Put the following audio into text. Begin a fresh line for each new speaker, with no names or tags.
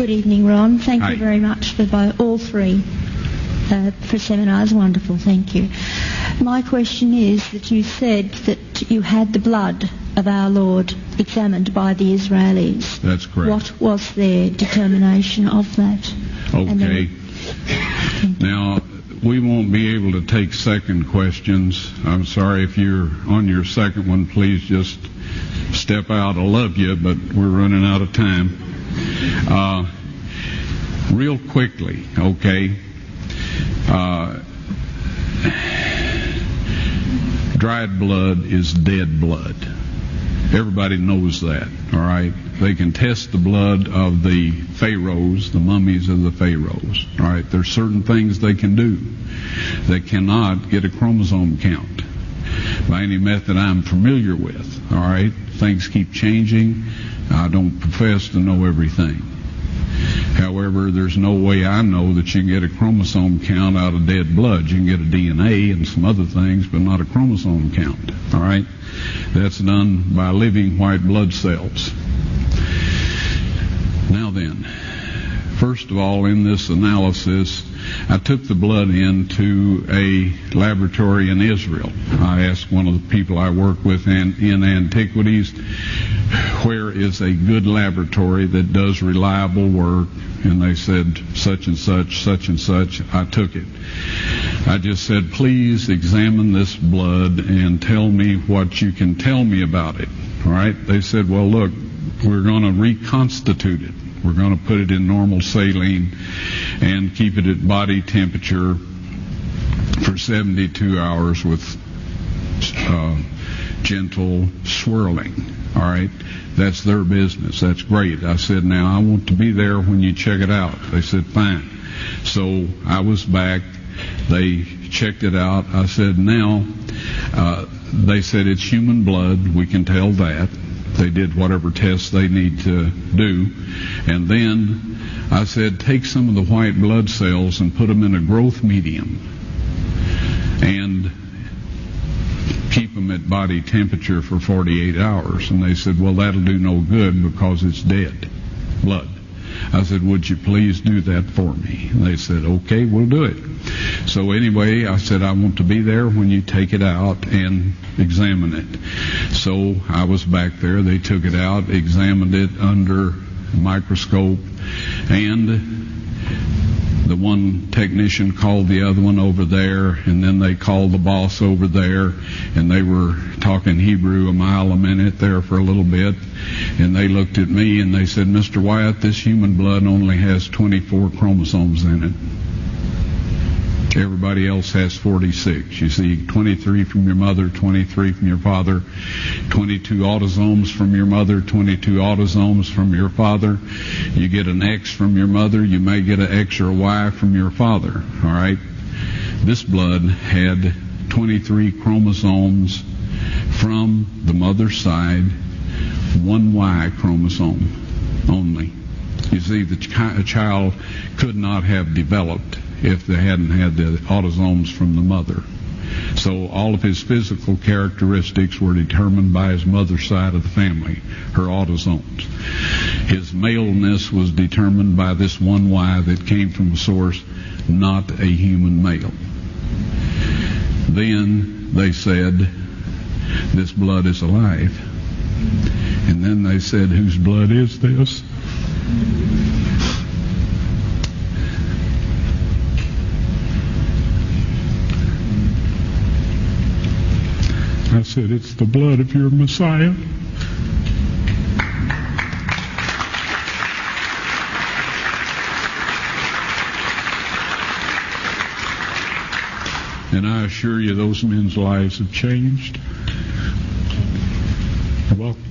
Good evening, Ron. Thank
Hi.
you very much for all three for seminars. Wonderful, thank you. My question is that you said that you had the blood of our Lord examined by the Israelis.
That's correct.
What was their determination of that?
Okay. Now, we won't be able to take second questions. I'm sorry if you're on your second one, please just step out. I love you, but we're running out of time. Real quickly, okay. Dried blood is dead blood. Everybody knows that, all right? They can test the blood of the pharaohs, the mummies of the pharaohs, all right? There's certain things they can do. They cannot get a chromosome count by any method I'm familiar with, all right? Things keep changing. I don't profess to know everything. However, there's no way I know that you can get a chromosome count out of dead blood. You can get a DNA and some other things, but not a chromosome count, all right? That's done by living white blood cells. Now then, first of all, in this analysis, I took the blood into a laboratory in Israel. I asked one of the people I work with in antiquities, where is a good laboratory that does reliable work? And they said, such and such, such and such. I took it. I just said, please examine this blood and tell me what you can tell me about it. All right? They said, well, look, we're going to reconstitute it. We're going to put it in normal saline and keep it at body temperature for 72 hours with gentle swirling. All right? That's their business. That's great. I said, now I want to be there when you check it out. They said, fine. So I was back. They checked it out. I said, now, they said it's human blood. We can tell that. They did whatever tests they need to do. And then I said, take some of the white blood cells and put them in a growth medium and keep them at body temperature for 48 hours. And they said, well, that'll do no good because it's dead blood. I said, would you please do that for me? And they said, okay, we'll do it. So anyway, I said, I want to be there when you take it out and examine it. So I was back there. They took it out, examined it under a microscope, and the one technician called the other one over there, and then they called the boss over there, and they were talking Hebrew a mile a minute there for a little bit, and they looked at me and they said, Mr. Wyatt, this human blood only has 24 chromosomes in it. Everybody else has 46. You see, 23 from your mother, 23 from your father, 22 autosomes from your mother, 22 autosomes from your father. You get an X from your mother, you may get an X or a Y from your father, all right? This blood had 23 chromosomes from the mother's side, one Y chromosome only. You see, a child could not have developed if they hadn't had the autosomes from the mother. So all of his physical characteristics were determined by his mother's side of the family, her autosomes. His maleness was determined by this one Y that came from a source, not a human male. Then they said, this blood is alive. And then they said, whose blood is this? I said, it's the blood of your Messiah. And I assure you those men's lives have changed. You're welcome.